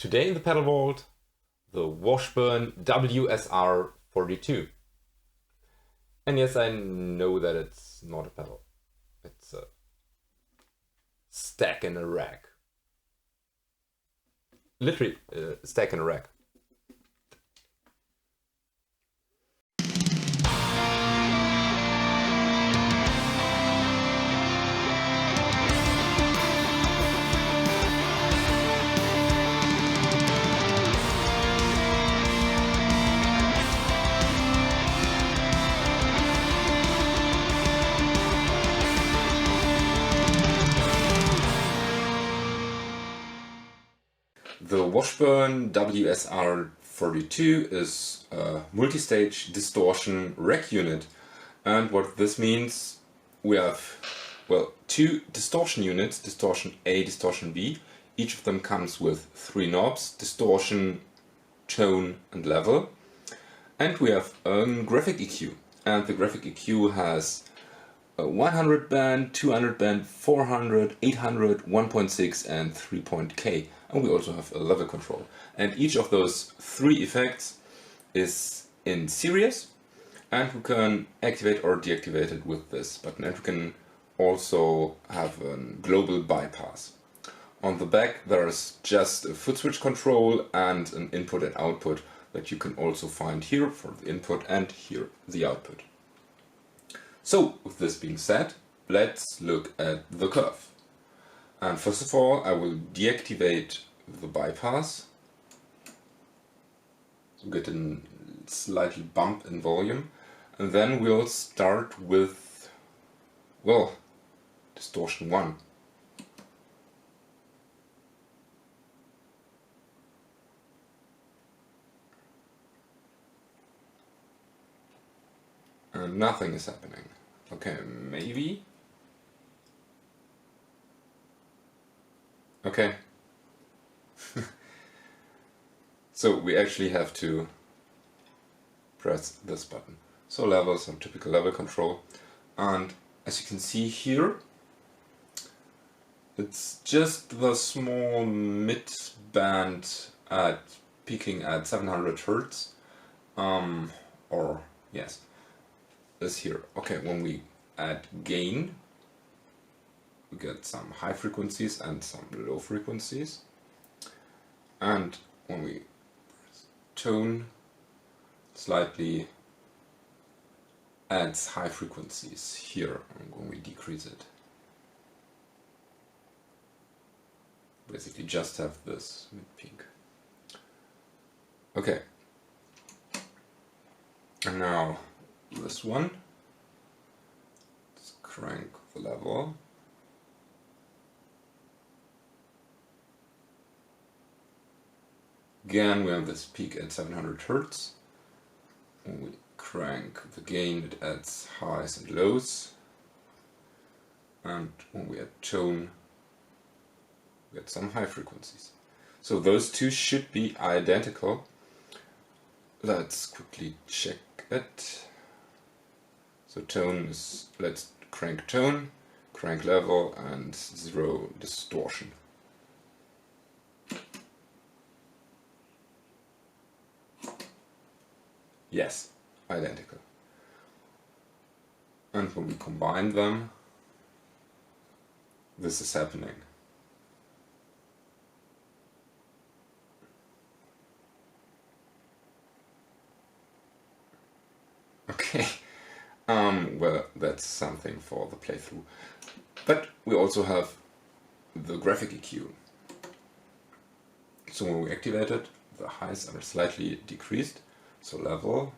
Today in the pedal vault, the Washburn WSR-42. And yes, I know that it's not a pedal. It's a stack in a rack. Literally, a stack in a rack. The Washburn WSR-42 is a multi-stage distortion rack unit, and what this means, we have, well, two distortion units, distortion A, distortion B. Each of them comes with three knobs, distortion, tone and level. And we have a graphic EQ, and the graphic EQ has a 100 band, 200 band, 400, 800, 1.6 and 3.K. And we also have a level control. And each of those three effects is in series, and we can activate or deactivate it with this button. And we can also have a global bypass. On the back there's just a foot switch control and an input and output that you can also find here for the input and here the output. So, with this being said, let's look at the curve. And first of all, I will deactivate the bypass, so get a slightly bump in volume, and then we'll start with, well, distortion 1. And nothing is happening. Okay, maybe. Okay. So we actually have to press this button. So level, some typical level control. And as you can see here, it's just the small mid band at peaking at 700 Hertz. Or yes, this here. Okay, when we add gain, we get some high frequencies and some low frequencies. And when we press tone, slightly adds high frequencies here, and when we decrease it, basically just have this mid peak. Okay, and now this one, let's crank the level. Again, we have this peak at 700 Hertz. When we crank the gain, it adds highs and lows. And when we add tone, we get some high frequencies. So those two should be identical. Let's quickly check it. So tone is, let's crank tone, crank level, and 0 distortion. Yes, identical. And when we combine them, this is happening. Okay, well, that's something for the playthrough. But we also have the graphic EQ. So when we activate it, the highs are slightly decreased. So level,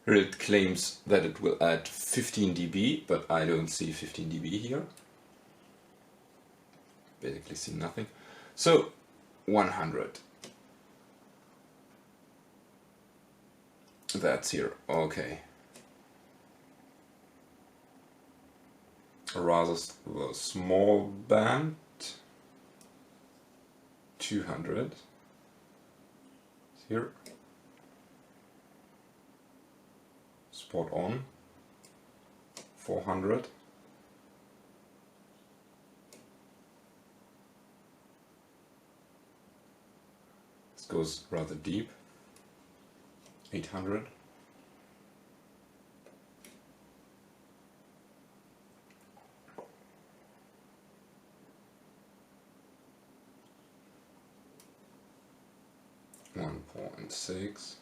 here it claims that it will add 15 dB, but I don't see 15 dB here. Basically see nothing. So 100. That's here. Okay. Rather the small band, 200 here, spot on, 400. This goes rather deep. 800. .6.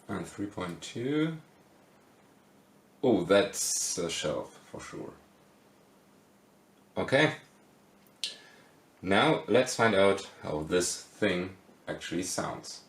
And 3.2. Oh, that's a shelf for sure. Okay. Now let's find out how this thing actually sounds.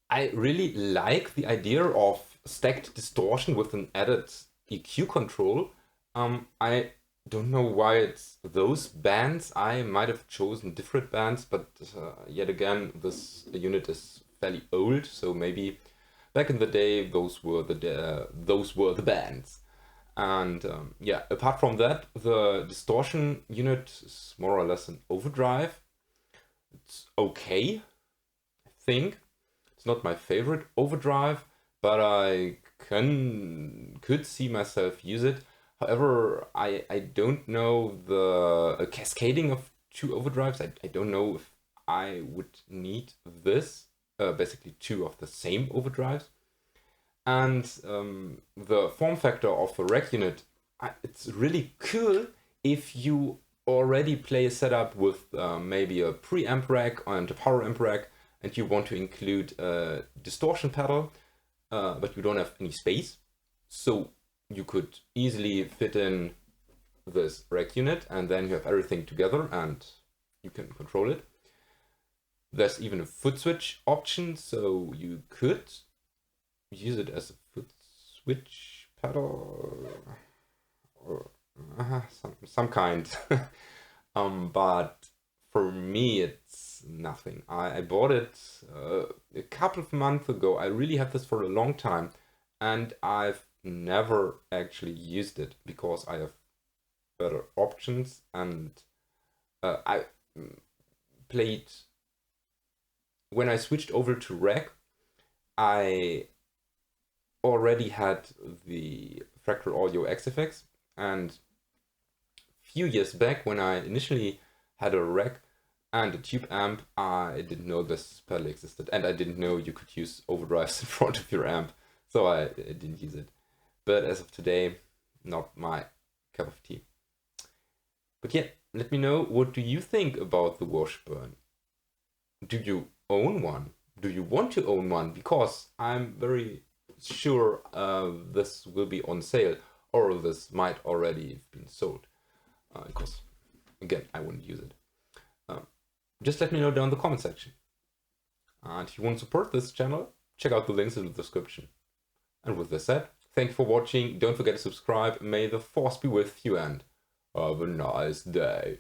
I really like the idea of stacked distortion with an added EQ control. I don't know why it's those bands. I might have chosen different bands, but yet again, this unit is fairly old, so maybe back in the day those were the bands. And yeah, apart from that, the distortion unit is more or less an overdrive. It's okay, I think. It's not my favorite overdrive, but I could see myself use it. However, I don't know the cascading of two overdrives. I don't know if I would need this, basically two of the same overdrives. And the form factor of the rack unit, it's really cool if you already play a setup with maybe a preamp rack and a power amp rack, and you want to include a distortion pedal, but you don't have any space. So you could easily fit in this rack unit, and then you have everything together and you can control it. There's even a foot switch option, so you could use it as a foot switch pedal or some kind. But for me it's nothing. I bought it a couple of months ago. I really had this for a long time, and I've never actually used it because I have better options, and I played when I switched over to rack. I already had the Fractal Audio XFX, and a few years back when I initially had a rack and a tube amp, I didn't know this pedal existed, and I didn't know you could use overdrives in front of your amp, so I didn't use it. But as of today, not my cup of tea. But yeah, let me know, what do you think about the Washburn? Do you own one? Do you want to own one? Because I'm very sure this will be on sale, or this might already have been sold. Because, again, I wouldn't use it. Just let me know down in the comment section. And if you want to support this channel, check out the links in the description. And with this said, thank you for watching. Don't forget to subscribe. May the force be with you, and have a nice day.